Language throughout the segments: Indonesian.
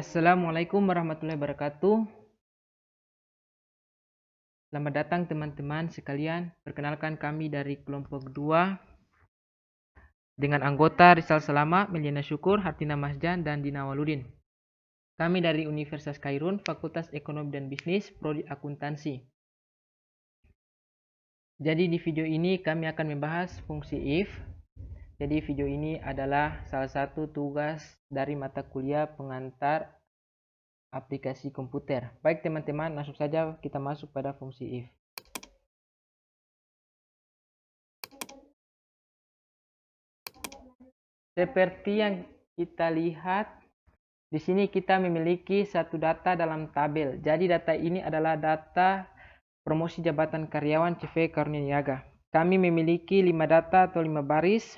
Assalamualaikum warahmatullahi wabarakatuh. Selamat datang teman-teman sekalian. Perkenalkan kami dari kelompok 2 dengan anggota Rizal Salama, Meliana Syukur, Hartina Masjan, dan Dina Waludin. Kami dari Universitas Khairun, Fakultas Ekonomi dan Bisnis, Prodi Akuntansi. Jadi di video ini kami akan membahas fungsi if. Jadi video ini adalah salah satu tugas dari mata kuliah pengantar aplikasi komputer. Baik teman-teman, langsung saja kita masuk pada fungsi if. Seperti yang kita lihat di sini, kita memiliki satu data dalam tabel. Jadi data ini adalah data promosi jabatan karyawan CV Karunianiaga. Kami memiliki 5 data atau 5 baris.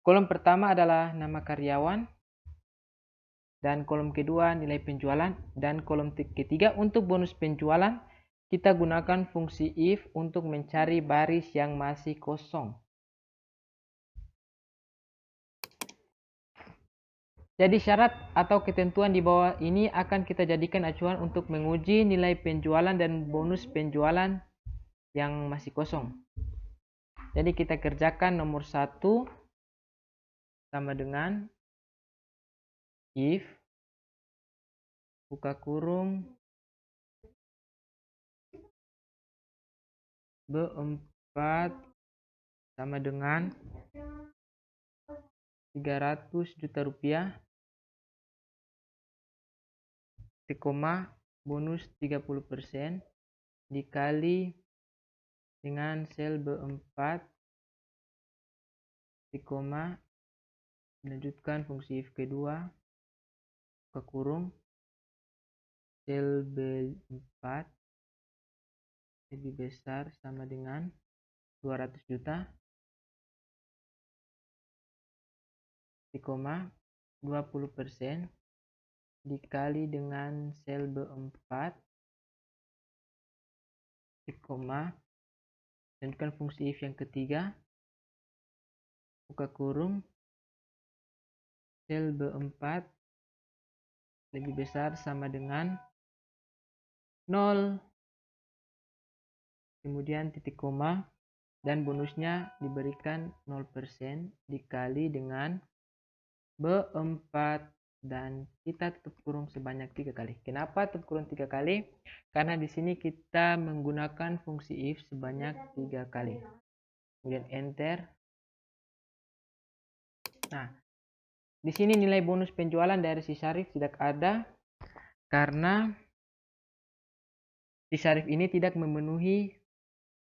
Kolom pertama adalah nama karyawan, dan kolom kedua nilai penjualan, dan kolom ketiga untuk bonus penjualan. Kita gunakan fungsi if untuk mencari baris yang masih kosong. Jadi syarat atau ketentuan di bawah ini akan kita jadikan acuan untuk menguji nilai penjualan dan bonus penjualan yang masih kosong. Jadi kita kerjakan nomor 1 sama dengan if buka kurung B4 sama dengan 300 juta rupiah, bonus 30% dikali dengan sel B4, lanjutkan fungsi if kedua, buka kurung, sel B4 lebih besar sama dengan 200 juta, 20% dikali dengan sel B4, lanjutkan fungsi if yang ketiga, buka kurung, sel B4 lebih besar sama dengan 0, kemudian titik koma, dan bonusnya diberikan 0% dikali dengan B4, dan kita tutup kurung sebanyak 3 kali. Kenapa tutup kurung 3 kali? Karena di sini kita menggunakan fungsi if sebanyak 3 kali. Kemudian enter. Nah, di sini nilai bonus penjualan dari si Syarif tidak ada karena si Syarif ini tidak memenuhi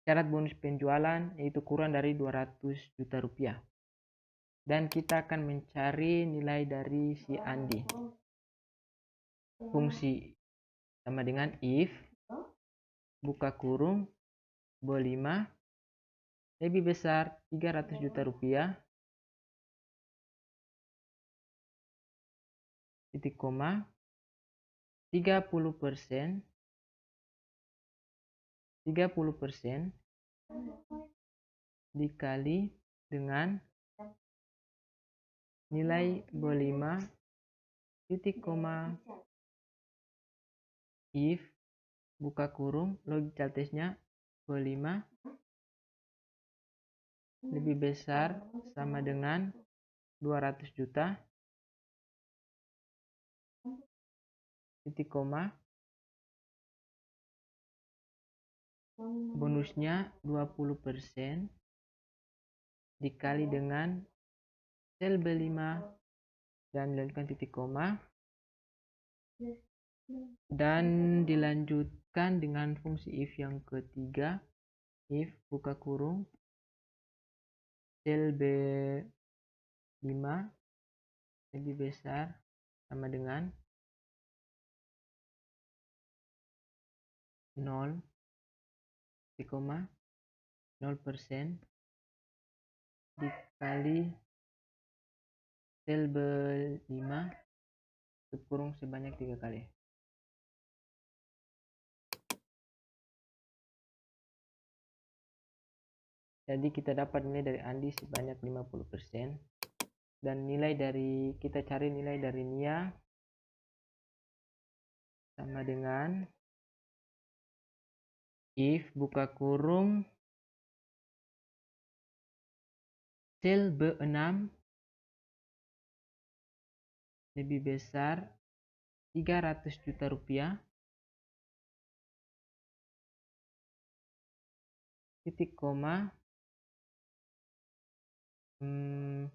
syarat bonus penjualan, yaitu kurang dari 200 juta rupiah. Dan kita akan mencari nilai dari si Andi. Fungsi sama dengan if buka kurung B5 lebih besar 300 juta rupiah, titik koma, 30% dikali dengan nilai B5, titik koma, if buka kurung, logical testnya B5 lebih besar sama dengan 200 juta, titik koma, bonusnya 20% dikali dengan sel B5 dan dilanjutkan titik koma, dan dilanjutkan dengan fungsi if yang ketiga, if buka kurung, sel B5 lebih besar sama dengan 0, 0% dikali sel B5 tutup kurung sebanyak 3 kali. Jadi kita dapat nilai dari Andi sebanyak 50%, dan nilai dari kita cari nilai dari Nia sama dengan if buka kurung sel B6 lebih besar 300 juta rupiah, titik koma 30%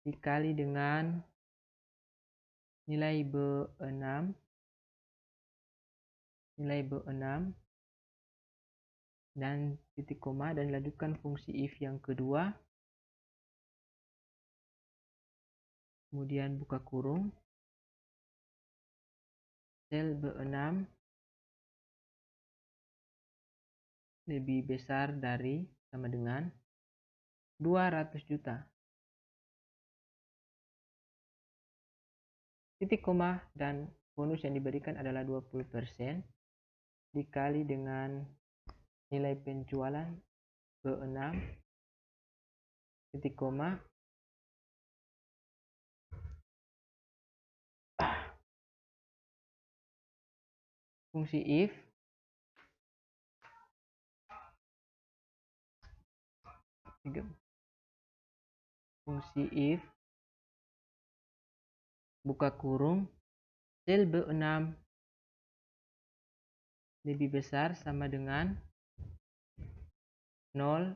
dikali dengan nilai B6 dan titik koma, dan dilanjutkan fungsi if yang kedua, kemudian buka kurung sel B6 lebih besar dari sama dengan 200 juta, titik koma, dan bonus yang diberikan adalah 20% dikali dengan nilai penjualan B6 titik koma fungsi if buka kurung sel B6 lebih besar sama dengan 0,0%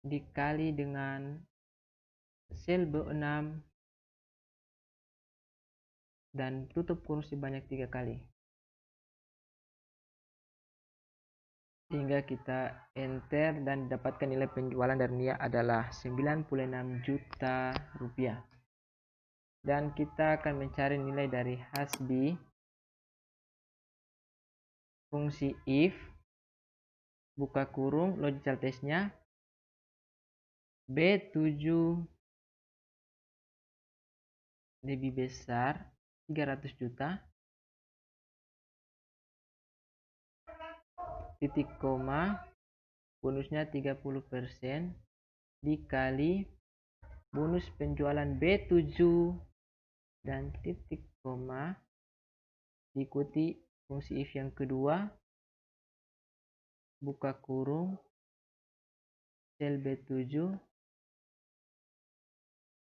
dikali dengan sel B6 dan tutup kurung sebanyak 3 kali, sehingga kita enter dan dapatkan nilai penjualan dari dia adalah 96 juta rupiah. Dan kita akan mencari nilai dari hasbi fungsi if buka kurung logical testnya B7 lebih besar 300 juta, titik koma, bonusnya 30% dikali bonus penjualan B7 dan titik koma, diikuti fungsi if yang kedua, buka kurung sel B7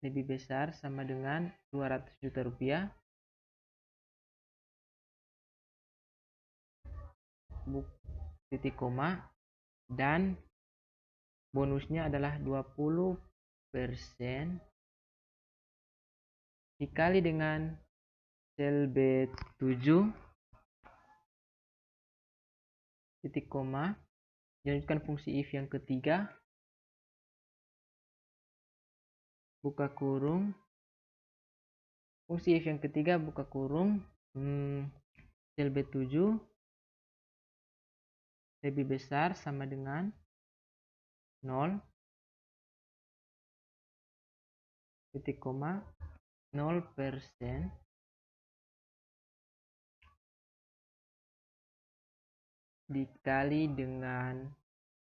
lebih besar sama dengan 200 juta rupiah, titik koma, dan bonusnya adalah 20% dikali dengan sel B7 titik koma, dilanjutkan fungsi if yang ketiga, buka kurung fungsi if yang ketiga, buka kurung sel B7 lebih besar sama dengan 0, titik koma, 0% dikali dengan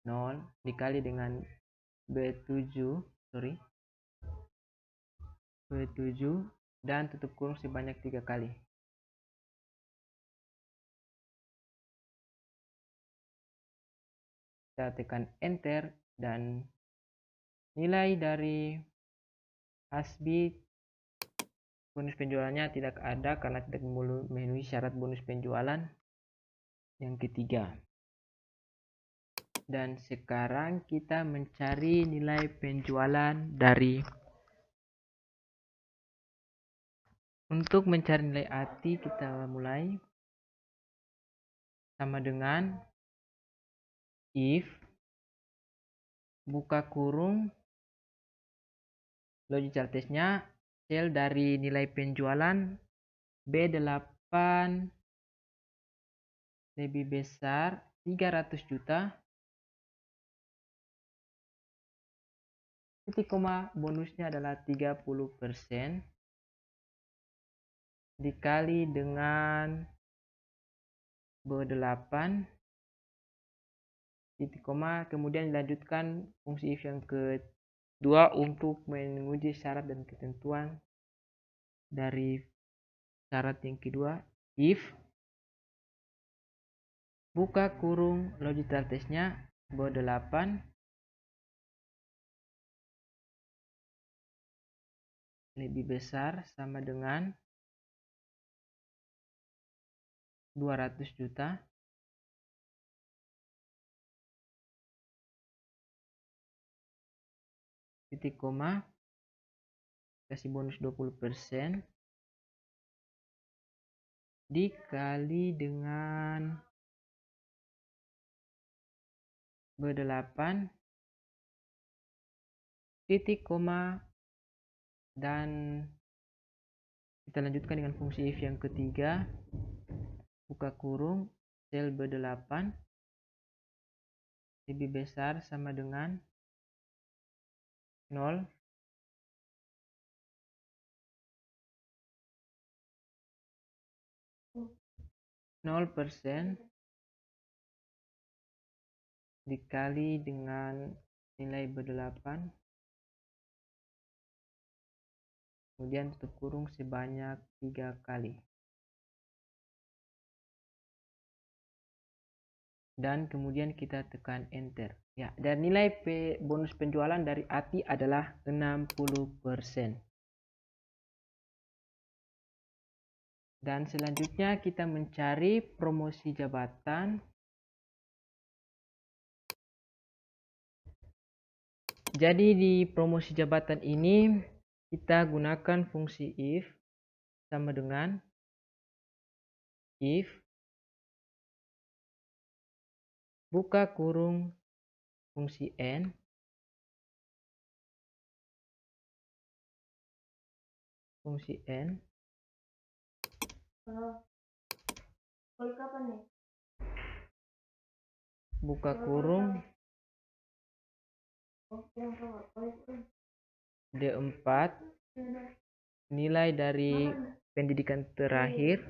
0 dikali dengan B7 dan tutup kurung sebanyak 3 kali. Kita tekan enter dan nilai dari hasbi bonus penjualannya tidak ada karena tidak memenuhi syarat bonus penjualan yang ketiga. Dan sekarang kita mencari nilai penjualan dari, untuk mencari nilai ATI kita mulai sama dengan if buka kurung logical testnya sel dari nilai penjualan B8 lebih besar 300 juta, titik koma, bonusnya adalah 30% dikali dengan B8 titik koma, kemudian dilanjutkan fungsi if yang 2 untuk menguji syarat dan ketentuan dari syarat yang kedua, if buka kurung logical testnya B8 lebih besar sama dengan 200 juta titik koma kasih bonus 20% dikali dengan B8 titik koma, dan kita lanjutkan dengan fungsi if yang ketiga, buka kurung sel B8 lebih besar sama dengan 0 0% dikali dengan nilai B8 kemudian tutup kurung sebanyak 3 kali dan kemudian kita tekan enter ya, dan nilai bonus penjualan dari ATI adalah 60%. Dan selanjutnya kita mencari promosi jabatan. Jadi di promosi jabatan ini kita gunakan fungsi if sama dengan if buka kurung fungsi n buka kurung D4 nilai dari pendidikan terakhir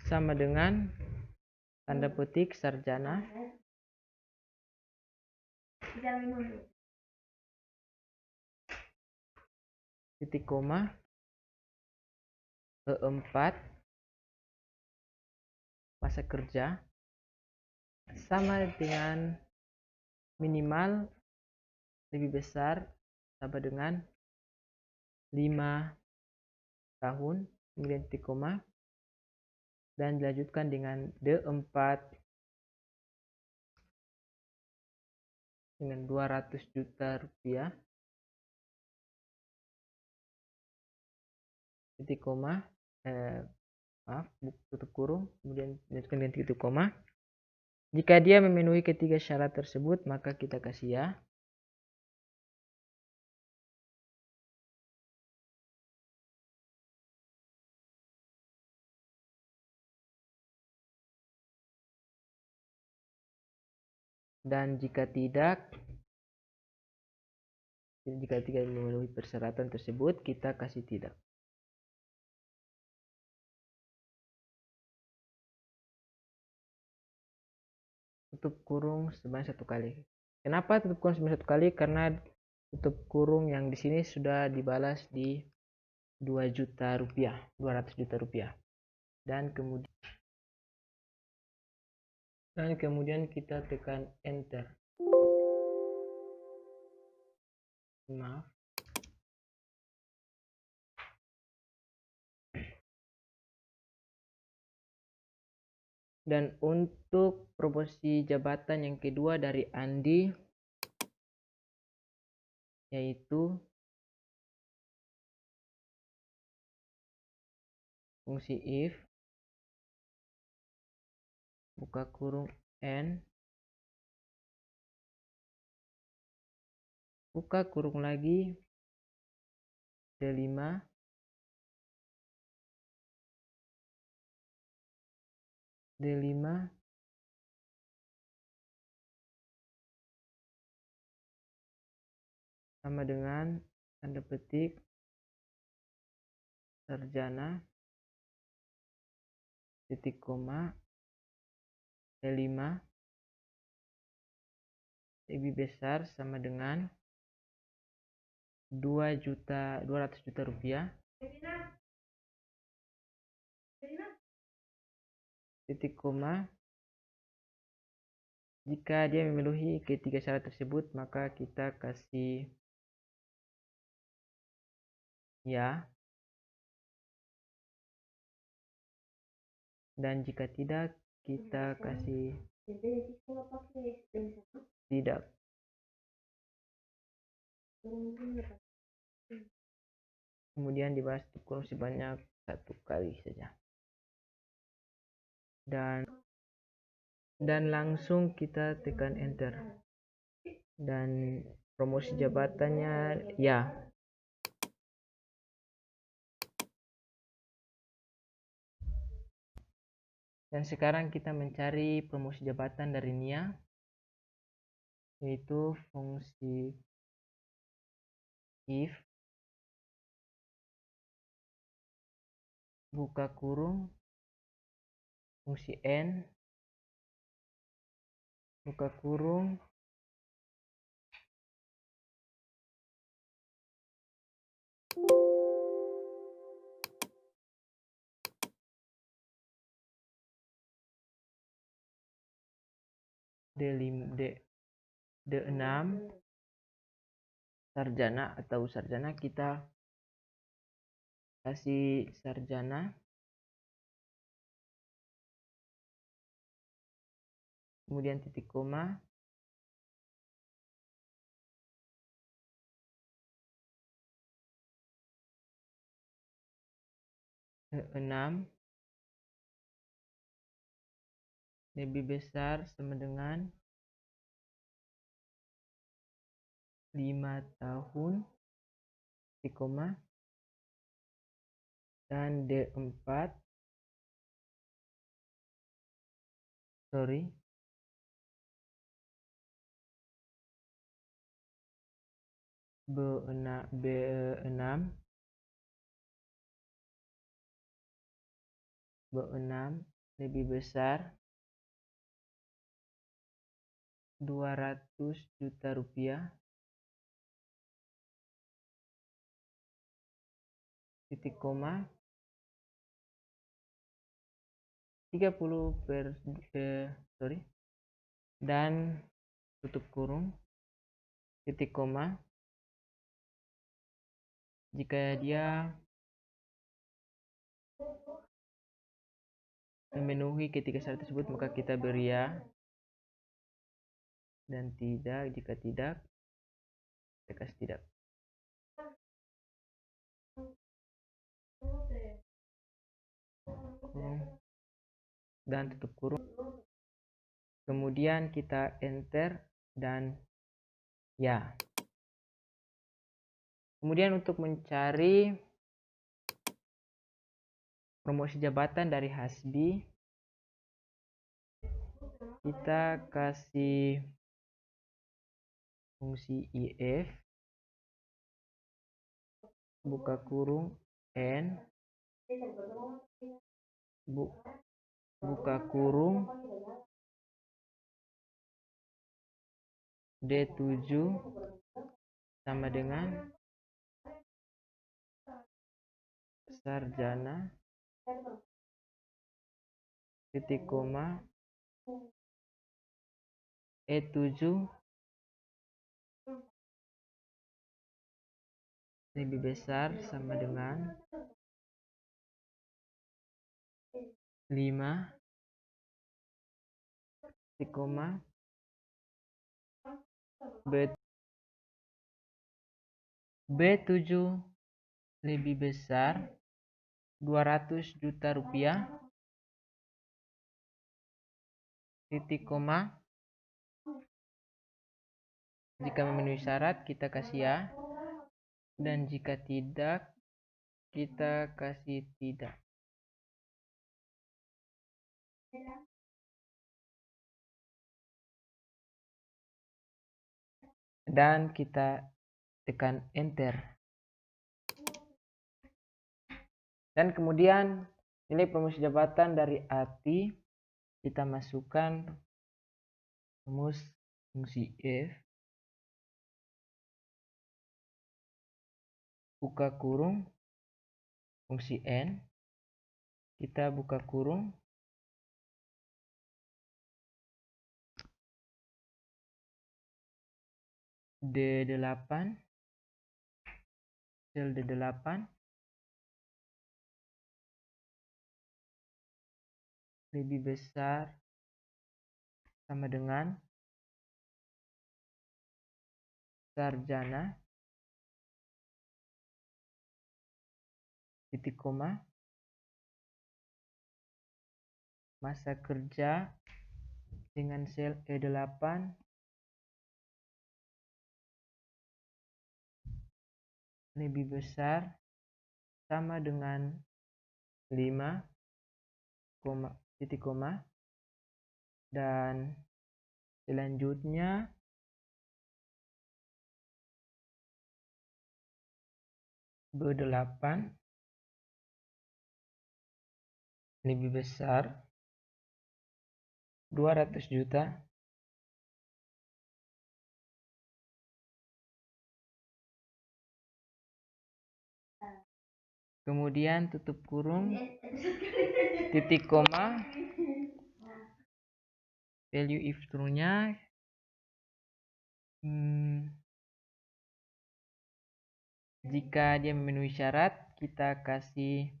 sama dengan tanda petik sarjana titik koma E4 masa kerja sama dengan minimal lebih besar sama dengan 5 tahun kemudian titik koma dan dilanjutkan dengan D4 dengan 200 juta rupiah titik koma tutup kurung kemudian dilanjutkan dengan titik koma. Jika dia memenuhi ketiga syarat tersebut maka kita kasih ya. Dan jika tidak memenuhi persyaratan tersebut kita kasih tidak. Tutup kurung sebanyak 1 kali. Kenapa tutup kurung sebanyak 1 kali? Karena tutup kurung yang di sini sudah dibalas di 2 juta rupiah, 200 juta rupiah. Dan kemudian kita tekan enter. Maaf. Dan untuk promosi jabatan yang kedua dari Andi yaitu fungsi if buka kurung n buka kurung lagi D5 sama dengan tanda petik sarjana titik koma D5 lebih besar sama dengan 2.200.000.000 rupiah. Titik koma. Jika dia memenuhi ketiga syarat tersebut, maka kita kasih ya. Dan jika tidak, kita kasih tidak. Kemudian dibahas kurung sebanyak 1 kali saja. Dan langsung kita tekan enter. Dan promosi jabatannya ya. Dan sekarang kita mencari promosi jabatan dari Nia, yaitu fungsi if buka kurung fungsi n buka kurung D6 sarjana atau sarjana, kita kasih sarjana. Kemudian titik koma. D6 lebih besar sama dengan 5 tahun, titik koma. Dan B4 B6 lebih besar 200 juta rupiah, titik koma. 30 dan tutup kurung, titik koma. Jika dia memenuhi ketiga syarat tersebut, maka kita beri ya. Dan tidak, jika tidak, kita kasih tidak. Kurung dan tutup kurung. Kemudian kita enter dan ya. Kemudian untuk mencari promosi jabatan dari Hasbi, kita kasih fungsi if buka kurung n buka kurung D7 sama dengan sarjana, titik koma. E7 lebih besar sama dengan 5, titik koma. B7 lebih besar 200 juta rupiah, titik koma. Jika memenuhi syarat, kita kasih ya. Dan jika tidak, kita kasih tidak. Dan kita tekan enter. Dan kemudian nilai promosi jabatan dari Ati kita masukkan rumus fungsi f buka kurung fungsi n, kita buka kurung D8, sel D8 lebih besar sama dengan sarjana titik koma masa kerja dengan sel E8 lebih besar sama dengan 5, titik koma, dan selanjutnya B8 lebih besar 200 juta kemudian tutup kurung titik koma value if true-nya jika dia memenuhi syarat kita kasih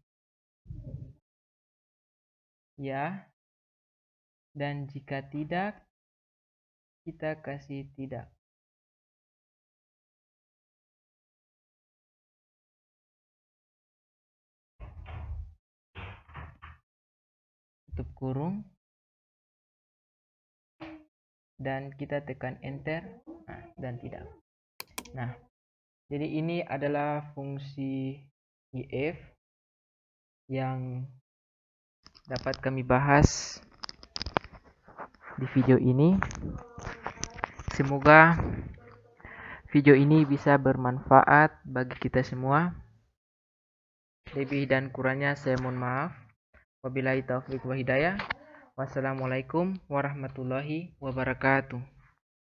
ya, dan jika tidak kita kasih tidak. Tutup kurung dan kita tekan enter dan tidak. Nah, jadi ini adalah fungsi if yang dapat kami bahas di video ini. Semoga video ini bisa bermanfaat bagi kita semua. Lebih dan kurangnya saya mohon maaf. Wabillahi taufiq wa hidayah. Wassalamualaikum warahmatullahi wabarakatuh.